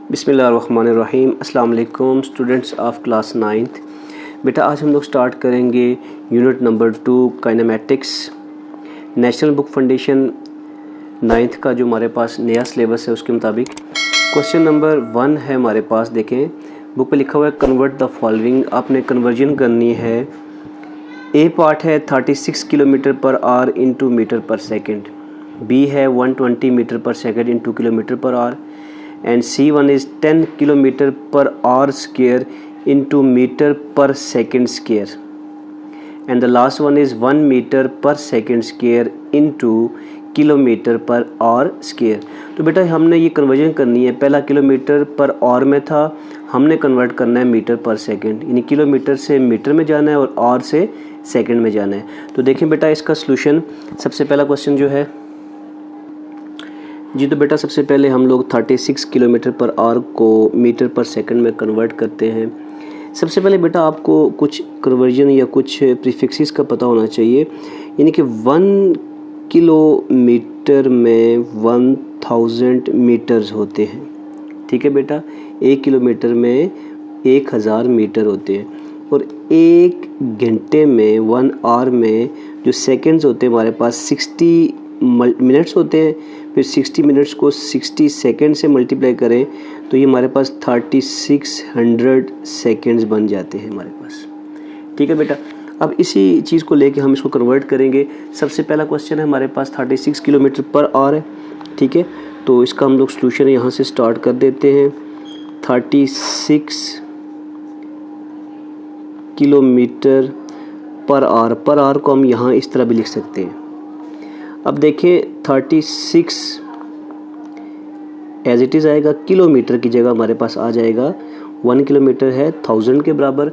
बिस्मिल्लाहिर्रहमानिर्रहीम। अस्सलाम वालेकुम स्टूडेंट्स ऑफ क्लास 9th। बेटा आज हम लोग स्टार्ट करेंगे unit number 2 kinematics. National book foundation 9th का जो हमारे पास नया सिलेबस है उसके मुताबिक क्वेश्चन नंबर 1 है हमारे पास। देखें बुक पे लिखा हुआ है कन्वर्ट द फॉलोइंग। आपने कन्वर्जन करनी है। ए पार्ट है 36 kilometre per hour into metre per second, B है 120 metre per second into kilometre per hour, and C1 is 10 kilometer per hour square into meter per second square, and the last one is 1 meter per second square into kilometre per our square. तो बेटा हमने ये conversion करनी है। पहला kilometre per our में था, हमने कन्वर्ट करना है मीटर पर सेकंड, यानी किलोमीटर से मीटर में जाना है और आवर से सेकंड में जाना है। तो देखें बेटा इसका सलूशन, सबसे पहला क्वेश्चन जो है जी, तो बेटा सबसे पहले हम लोग 36 किलोमीटर पर आवर को मीटर पर सेकंड में कन्वर्ट करते हैं। सबसे पहले बेटा आपको कुछ कन्वर्जन या कुछ प्रीफिक्सेस का पता होना चाहिए, यानी कि 1 किलोमीटर में 1000 मीटर्स होते हैं। ठीक है बेटा, 1 किलोमीटर में 1000 मीटर होते हैं और 1 घंटे में 1 आवर में जो सेकंड्स होते हैं हमारे पास 60 मिनट्स होते हैं। फिर 60 मिनट्स को 60 सेकंड से मल्टीप्लाई करें तो ये हमारे पास 3600 सेकंड्स बन जाते हैं हमारे पास। ठीक है बेटा, अब इसी चीज़ को लेके हम इसको कन्वर्ट करेंगे। सबसे पहला क्वेश्चन है हमारे पास 36 किलोमीटर पर आवर है। ठीक है, तो इसका हम लोग सॉल्यूशन यहाँ से स्टार्ट कर देते हैं। 36 किलोमीटर पर आवर को हम यहाँ इस तरह भी लिख सकते हैं। अब देखें 36 एज इट इज़ आएगा, किलोमीटर की जगह हमारे पास आ जाएगा 1 किलोमीटर है 1000 के बराबर,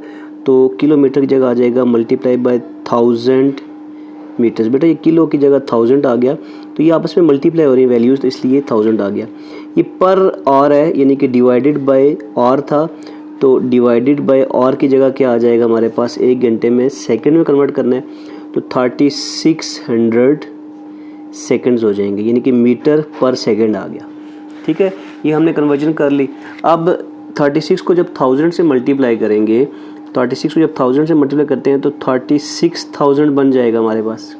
तो किलोमीटर की जगह आ जाएगा मल्टीप्लाई बाय 1000 मीटर्स। बेटा ये किलो की जगह 1000 आ गया, तो ये आपस में मल्टीप्लाई हो रही है वैल्यूज़, तो इसलिए 1000 आ गया। ये पर आवर है, यानी कि डिवाइडेड बाय आवर था, तो डिवाइडेड बाय आवर की जगह क्या आ जाएगा हमारे पास, 1 घंटे में सेकंड में कन्वर्ट करना है तो 3600 सेकंड्स हो जाएंगे, यानी कि मीटर पर सेकंड आ गया। ठीक है, ये हमने कन्वर्जन कर ली। अब 36 को जब 1000 से मल्टीप्लाई करेंगे, 36 को जब 1000 से मल्टीप्लाई करते हैं तो 36000 बन जाएगा हमारे पास।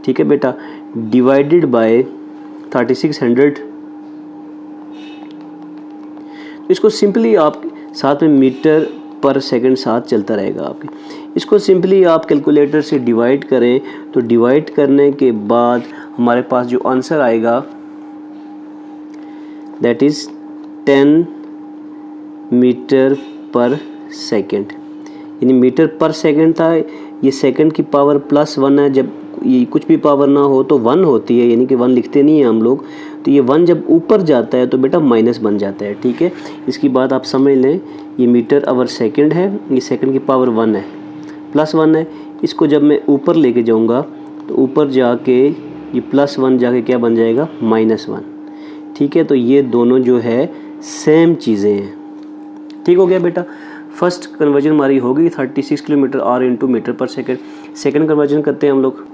ठीक है बेटा, डिवाइडेड बाय 3600, तो इसको सिंपली आप साथ में मीटर पर सेकंड साथ चलता रहेगा आपके। इसको सिंपली आप कैलकुलेटर से डिवाइड करें, तो डिवाइड करने के बाद हमारे पास जो आंसर आएगा that is 10 metre per second, यानी मीटर पर सेकंड था, ये सेकंड की पावर +1 है। जब ये कुछ भी पावर ना हो तो 1 होती है, यानी कि 1 लिखते नहीं हैं हम लोग, तो ये 1 जब ऊपर जाता है तो बेटा माइनस बन जाता है। ठीक है, इसकी बात आप समझ लें। ये मीटर आवर सेकंड है, ये सेकंड की पावर 1 है, +1 है। इसको जब मैं ऊपर लेके जाऊंगा तो ऊपर जाके ये +1 जाके क्या बन जाएगा, -1। ठीक है, तो ये दोनों जो है सेम चीज़ें हैं। ठीक हो गया बेटा, फर्स्ट कन्वर्जन हमारी हो गई 36 kilometre our into metre per second. Second conversion करते हैं हम लोग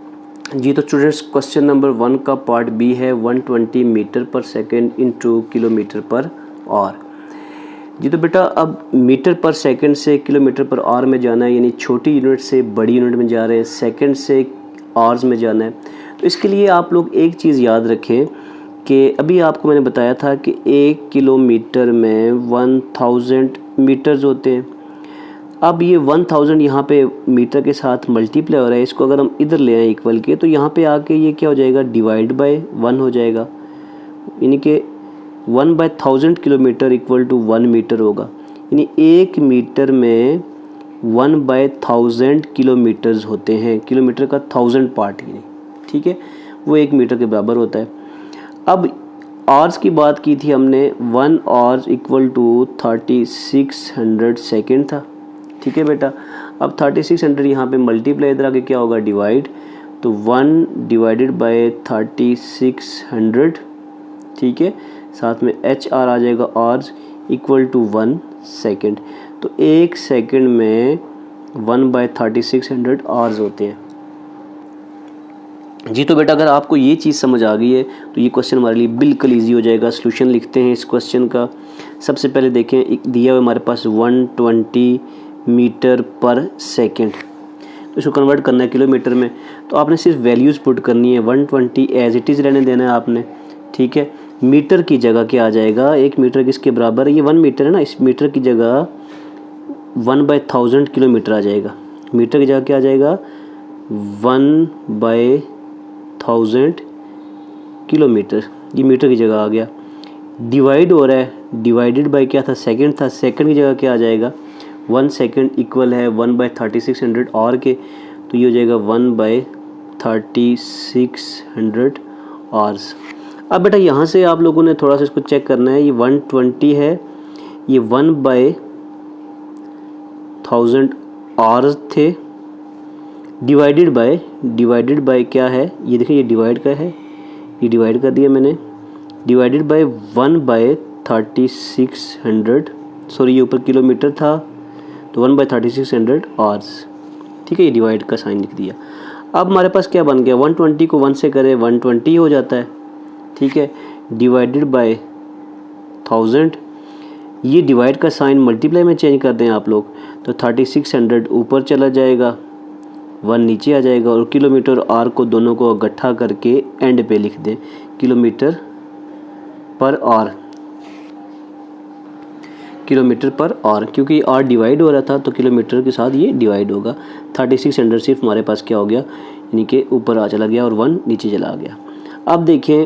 जी। तो स्टूडेंट्स क्वेश्चन नंबर 1 का पार्ट बी है 120 metre per second into kilometre per hour जी। तो बेटा अब मीटर पर सेकंड से किलोमीटर पर आवर में जाना है, यानी छोटी यूनिट से बड़ी यूनिट में जा रहे हैं, सेकंड से आवर्स में जाना है। तो इसके लिए आप लोग एक चीज़ याद रखें कि अभी आपको मैंने बताया था कि 1 किलोमीटर में 1000 मीटर्स होते हैं। अब ये 1000 यहाँ पे मीटर के साथ मल्टीप्लाई हो रहा है, इसको अगर हम इधर ले आए इक्वल के, तो यहाँ पे आके ये क्या हो जाएगा, डिवाइड बाय 1 हो जाएगा, यानी कि 1/1000 किलोमीटर इक्वल टू 1 मीटर होगा, यानी 1 मीटर में 1/1000 किलोमीटर्स होते हैं। किलोमीटर का 1000 पार्ट, यानी ठीक है, वो 1 मीटर के बराबर होता है। अब आवर्स की बात की थी हमने, 1 आवर्स इक्वल टू 3600 सेकेंड था। ठीक है बेटा, अब 3600 यहाँ पे मल्टीप्लाई, इधर आके क्या होगा, डिवाइड, तो 1 डिवाइडेड बाय 3600। ठीक है, साथ में HR आ जाएगा, आवर्स इक्वल टू 1 सेकेंड। तो 1 सेकेंड में 1/3600 आवर्स होते हैं। जी। तो बेटा अगर आपको ये चीज़ समझ आ गई है तो ये क्वेश्चन हमारे लिए बिल्कुल ईजी हो जाएगा। सॉल्यूशन लिखते हैं इस क्वेश्चन का। सबसे पहले देखें, एक दिया हुआ हमारे पास 120 मीटर पर सेकेंड, तो इसको कन्वर्ट करना है किलोमीटर में। तो आपने सिर्फ वैल्यूज़ पुट करनी है, 120 एज इट इज़ रहने देना है आपने, ठीक है। मीटर की जगह क्या आ जाएगा, 1 मीटर किसके बराबर है, ये 1 मीटर है ना, इस मीटर की जगह 1/1000 किलोमीटर आ जाएगा। मीटर की जगह क्या आ जाएगा, 1/1000 किलोमीटर, ये मीटर की जगह आ गया। डिवाइड हो रहा है, डिवाइडेड बाय क्या था, सेकंड था, सेकंड की जगह क्या आ जाएगा, 1 सेकंड इक्वल है 1/3600 और के, तो ये हो जाएगा 1/3600 आवर्स। अब बेटा यहाँ से आप लोगों ने थोड़ा सा इसको चेक करना है, ये 120 है, ये 1/1000 आवर्स थे, डिवाइडेड बाय क्या है, ये देखिए ये डिवाइड का है, ये डिवाइड कर दिया मैंने, डिवाइडेड बाय 1/3600, सॉरी ये ऊपर किलोमीटर था तो 1/3600 आवर्स, ठीक है, ये डिवाइड का साइन लिख दिया। अब हमारे पास क्या बन गया, 120 को 1 से करें 120 हो जाता है, ठीक है, डिवाइडेड बाय 1000, ये डिवाइड का साइन मल्टीप्लाई में चेंज कर दें आप लोग, तो 3600 ऊपर चला जाएगा, 1 नीचे आ जाएगा, और किलोमीटर आर को दोनों को इकट्ठा करके एंड पे लिख दें, किलोमीटर पर आर, किलोमीटर पर आर, क्योंकि आर डिवाइड हो रहा था तो किलोमीटर के साथ ये डिवाइड होगा। 3600 सिर्फ हमारे पास क्या हो गया, यानी कि ऊपर आ चला गया और 1 नीचे चला गया। अब देखें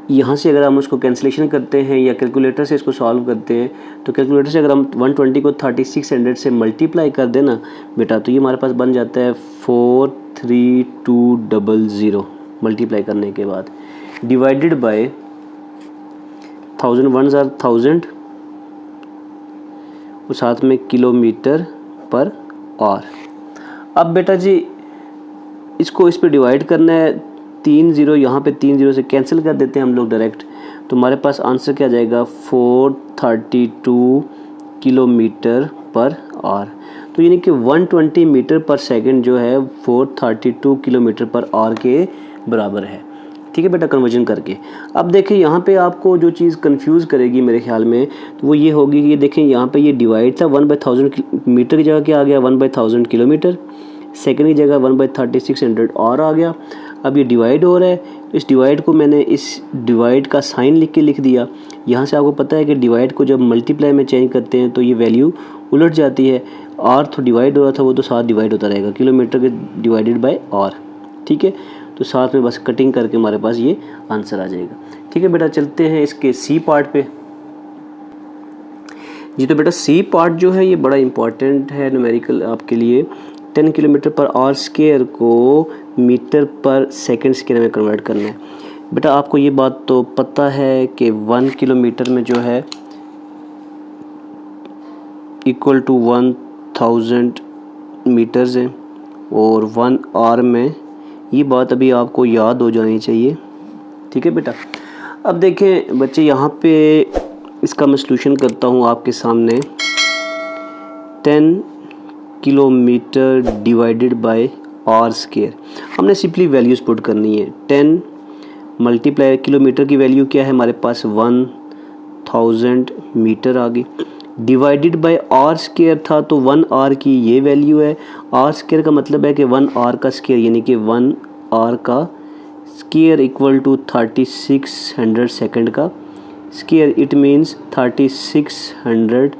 यहाँ से अगर हम उसको कैंसिलेशन करते हैं या कैलकुलेटर से इसको सॉल्व करते हैं, तो कैलकुलेटर से अगर हम 120 को 3600 से मल्टीप्लाई कर देना बेटा, तो ये हमारे पास बन जाता है 43200 मल्टीप्लाई करने के बाद, डिवाइडेड बाय 1000 1 आर 1000 और साथ में किलोमीटर पर आवर। अब बेटा जी इसको इस पे डिवाइड करना है, 3 0 यहाँ पे 3 0 से कैंसिल कर देते हैं हम लोग डायरेक्ट, तो हमारे पास आंसर क्या जाएगा, 432 किलोमीटर पर आवर। तो यानी कि 120 मीटर पर सेकंड जो है 432 किलोमीटर पर आवर के बराबर है, ठीक है बेटा, कन्वर्जन करके। अब देखिए यहाँ पे आपको जो चीज़ कंफ्यूज करेगी मेरे ख्याल में, तो वो ये होगी कि ये देखें यहाँ पे ये डिवाइड था 1/1000 मीटर की जगह क्या आ गया, 1/1000 किलोमीटर, सेकंड की जगह 1/3600 और आ गया। अब ये डिवाइड हो रहा है, तो इस डिवाइड को मैंने इस डिवाइड का साइन लिख दिया। यहाँ से आपको पता है कि डिवाइड को जब मल्टीप्लाई में चेंज करते हैं तो ये वैल्यू उलट जाती है, आर तो डिवाइड हो रहा था वो तो साथ डिवाइड होता रहेगा, किलोमीटर के डिवाइडेड बाय आर, ठीक है, तो साथ में बस कटिंग करके हमारे पास ये आंसर आ जाएगा, ठीक है बेटा। चलते हैं इसके सी पार्ट पे। जी तो बेटा सी पार्ट जो है ये बड़ा इंपॉर्टेंट है न्यूमेरिकल आपके लिए। 10 किलोमीटर पर आवर स्क्वायर को मीटर पर सेकंड स्क्वायर में कन्वर्ट करना है। बेटा आपको ये बात तो पता है कि 1 किलोमीटर में जो है इक्वल टू 1000 मीटर्स है, और 1 आवर में, ये बात अभी आपको याद हो जानी चाहिए, ठीक है बेटा। अब देखें बच्चे यहाँ पे इसका मैं सॉल्यूशन करता हूँ आपके सामने। 10 kilometre divided by hour square, हमने सिंपली वैल्यूज़ पुट करनी है। 10 मल्टीप्लाई, किलोमीटर की वैल्यू क्या है हमारे पास, 1000 मीटर आ गई, डिवाइडेड बाय आवर स्क्वायर था तो 1 आवर की ये वैल्यू है। आवर स्क्वायर का मतलब है कि 1 आवर का स्क्वायर, यानी कि 1 आवर का स्क्वायर इक्वल टू 3600 सेकंड का square. It means 3600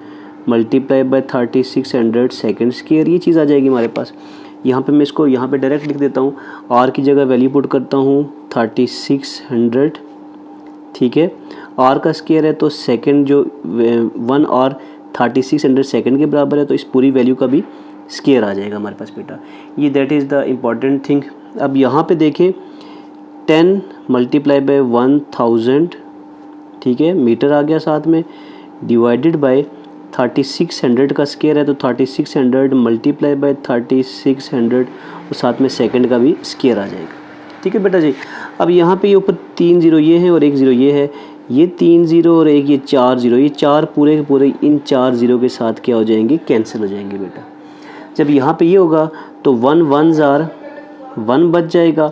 multiply by 3600 second square, ये चीज़ आ जाएगी हमारे पास। यहाँ पे मैं इसको यहाँ पे डायरेक्ट लिख देता हूँ, आर की जगह वैल्यू पुट करता हूँ 3600, ठीक है। आर का स्क्वायर है तो सेकंड जो 1 आवर 3600 सेकंड के बराबर है, तो इस पूरी वैल्यू का भी स्क्वायर आ जाएगा हमारे पास बेटा, ये that is the important thing. अब यहाँ पे देखें 10 मल्टीप्लाई बाय 1000, ठीक है, मीटर आ गया साथ में, डिवाइडेड बाय 3600 का स्क्वायर है तो 3600 मल्टीप्लाई बाय 3600 और साथ में सेकंड का भी स्क्वायर आ जाएगा, ठीक है बेटा जी। अब यहाँ पे ये ऊपर 3 0 ये है और 1 0 ये है, ये 3 0 और 1 ये 4 0, ये 4 पूरे के पूरे इन 4 0 के साथ क्या हो जाएंगे, कैंसिल हो जाएंगे बेटा। जब यहाँ पे ये होगा तो 1 1 जार 1 बच जाएगा,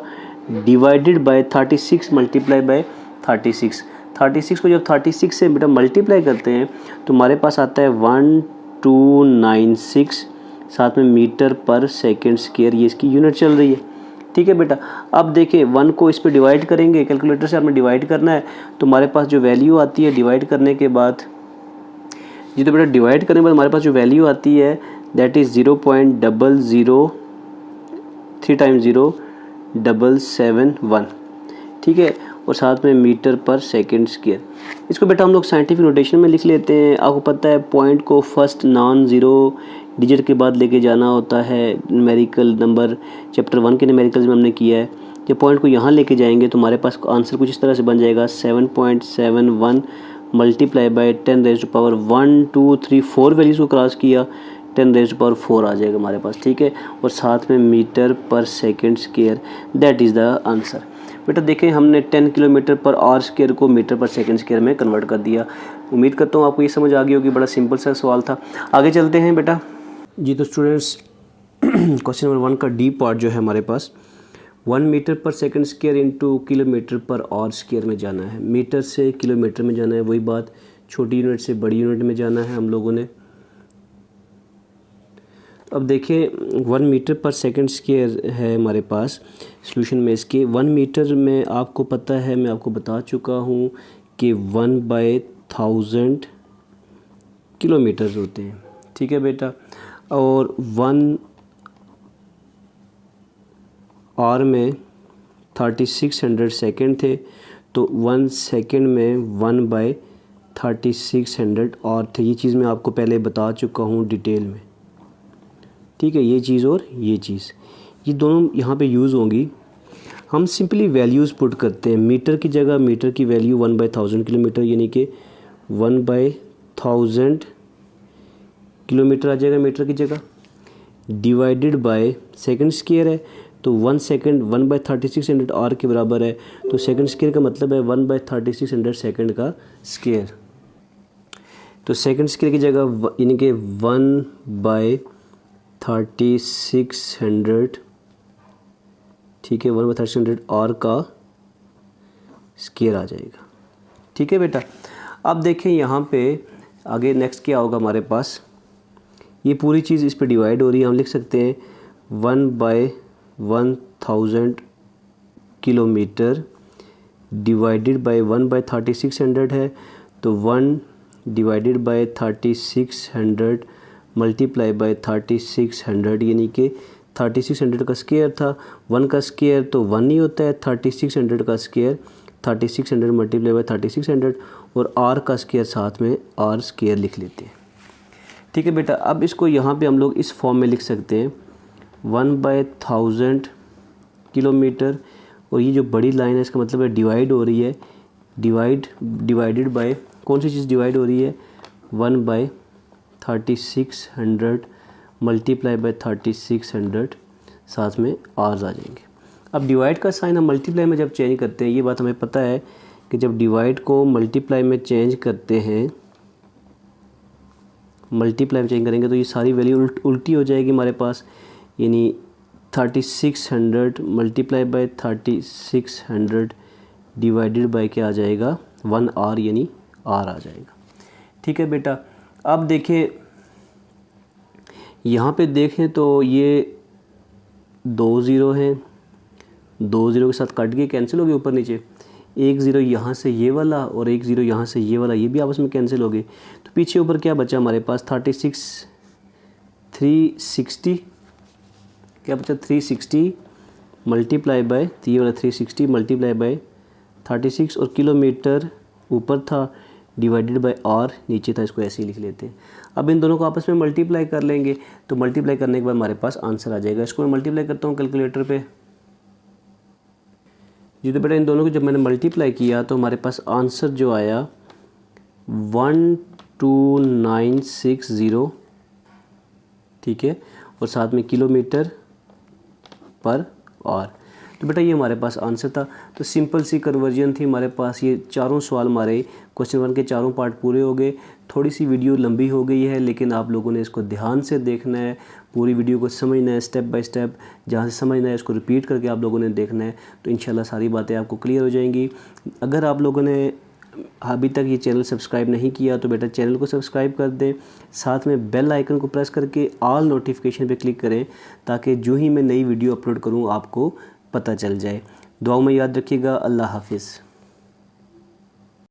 डिवाइडेड बाय 36 मल्टीप्लाई बाय 36। 36 को जब 36 से बेटा मल्टीप्लाई करते हैं तो हमारे पास आता है 1296, साथ में मीटर पर सेकेंड स्क्वायर, ये इसकी यूनिट चल रही है। ठीक है बेटा, अब देखिए 1 को इस पे डिवाइड करेंगे, कैलकुलेटर से आपने डिवाइड करना है, तो हमारे पास जो वैल्यू आती है डिवाइड करने के बाद, जी तो बेटा डिवाइड करने के बाद हमारे पास जो वैल्यू आती है दैट इज़ 0.00 3 टाइम्स 0.771, ठीक है, और साथ में मीटर पर सेकेंड स्क्वायर। इसको बेटा हम लोग साइंटिफिक नोटेशन में लिख लेते हैं। आपको पता है पॉइंट को फर्स्ट नॉन ज़ीरो डिजिट के बाद लेके जाना होता है, न्यूमेरिकल नंबर चैप्टर 1 के न्यूमेरिकल्स में हमने किया है। जब पॉइंट को यहाँ लेके जाएंगे तो हमारे पास आंसर कुछ इस तरह से बन जाएगा 7.71 मल्टीप्लाई बाय 10⁻1 2 3 4 वैल्यूज़ को क्रॉस किया, 10⁻4 आ जाएगा हमारे पास, ठीक है, और साथ में metre per second square, that is the answer. बेटा देखें हमने 10 किलोमीटर पर आवर स्क्वायर को मीटर पर सेकेंड स्क्वायर में कन्वर्ट कर दिया। उम्मीद करता हूँ आपको ये समझ आ गई होगी, बड़ा सिंपल सा सवाल था। आगे चलते हैं बेटा। जी तो स्टूडेंट्स क्वेश्चन नंबर 1 का डी पार्ट जो है हमारे पास 1 metre per second square into kilometre per our square में जाना है। मीटर से किलोमीटर में जाना है, वही बात, छोटी यूनिट से बड़ी यूनिट में जाना है हम लोगों ने। अब देखिए 1 मीटर पर सेकंड स्क्वायर है हमारे पास सॉल्यूशन में इसके। 1 मीटर में आपको पता है, मैं आपको बता चुका हूँ कि 1/1000 किलोमीटर्स होते हैं, ठीक है बेटा, और 1 आवर में 3600 सेकंड थे, तो 1 सेकंड में 1/3600 और थे। ये चीज़ मैं आपको पहले बता चुका हूँ डिटेल में, ठीक है, ये चीज़ और ये चीज़, ये दोनों यहाँ पे यूज़ होंगी। हम सिंपली वैल्यूज़ पुट करते हैं। मीटर की जगह मीटर की वैल्यू 1/1000 किलोमीटर, यानी कि 1/1000 किलोमीटर आ जाएगा मीटर की जगह, डिवाइडेड बाय सेकंड स्क्वायर है, तो 1 सेकंड 1/3600 आवर के बराबर है, तो सेकंड स्क्वायर का मतलब है 1/3600 सेकंड का स्क्वायर। तो सेकंड स्क्वायर की जगह यानी कि 1/3600, ठीक है, 1/3600 आवर का स्क्वायर आ जाएगा, ठीक है बेटा। अब देखें यहाँ पे आगे नेक्स्ट क्या होगा हमारे पास, ये पूरी चीज़ इस पे डिवाइड हो रही है, हम लिख सकते हैं 1/1000 किलोमीटर डिवाइडेड बाय 1/3600 है, तो 1 डिवाइडेड बाय 3600 मल्टीप्लाई बाय 3600, यानी कि 3600 का स्क्वायर था, 1 का स्क्वायर तो 1 ही होता है, 3600 का स्क्वायर 3600 मल्टीप्लाई बाय 3600, और आर का स्क्वायर साथ में आर स्क्वायर लिख लेते हैं, ठीक है बेटा। अब इसको यहाँ पे हम लोग इस फॉर्म में लिख सकते हैं 1/1000 किलोमीटर, और ये जो बड़ी लाइन है इसका मतलब है डिवाइड हो रही है, डिवाइडेड बाय कौन सी चीज़ डिवाइड हो रही है, 1/3600 मल्टीप्लाई बाय 3600, साथ में आर्स आ जाएंगे। अब डिवाइड का साइन हम मल्टीप्लाई में जब चेंज करते हैं, ये बात हमें पता है कि जब डिवाइड को मल्टीप्लाई में चेंज करते हैं, मल्टीप्लाई में चेंज करेंगे तो ये सारी वैल्यू उल्टी हो जाएगी हमारे पास, यानी 3600 मल्टीप्लाई बाय 3600 डिवाइडेड बाय क्या आ जाएगा 1 आर, यानी आर आ जाएगा, ठीक है बेटा। अब देखिए यहाँ पे देखें तो ये 2 ज़ीरो हैं, 2 ज़ीरो के साथ कट के कैंसिल हो गए ऊपर नीचे, 1 ज़ीरो यहाँ से ये वाला और 1 ज़ीरो यहाँ से ये वाला, ये भी आपस में कैंसिल हो गए, तो पीछे ऊपर क्या बचा हमारे पास 360 क्या बचा 360 मल्टीप्लाई बाय, ये वाला 360 मल्टीप्लाई बाय 36, और किलोमीटर ऊपर था डिवाइडेड बाय आर नीचे था, इसको ऐसे ही लिख लेते हैं। अब इन दोनों को आपस में मल्टीप्लाई कर लेंगे, तो मल्टीप्लाई करने के बाद हमारे पास आंसर आ जाएगा। इसको मैं मल्टीप्लाई करता हूँ कैलकुलेटर पे। जी तो बेटा इन दोनों को जब मैंने मल्टीप्लाई किया तो हमारे पास आंसर जो आया 12960, ठीक है, और साथ में किलोमीटर पर आवर। तो तो बेटा ये हमारे पास आंसर था। तो सिंपल सी कन्वर्जन थी हमारे पास। ये चारों सवाल हमारे क्वेश्चन 1 के चारों पार्ट पूरे हो गए। थोड़ी सी वीडियो लंबी हो गई है, लेकिन आप लोगों ने इसको ध्यान से देखना है, पूरी वीडियो को समझना है, स्टेप बाय स्टेप जहाँ से समझना है उसको रिपीट करके आप लोगों ने देखना है। तो इंशाल्लाह सारी बातें आपको क्लियर हो जाएंगी। अगर आप लोगों ने अभी तक ये चैनल सब्सक्राइब नहीं किया तो बेटा चैनल को सब्सक्राइब कर दें, साथ में बेल आइकन को प्रेस करके ऑल नोटिफिकेशन पे क्लिक करें, ताकि जो ही मैं नई वीडियो अपलोड करूँ आपको पता चल जाए। दुआओं में याद रखिएगा। अल्लाह हाफिज़।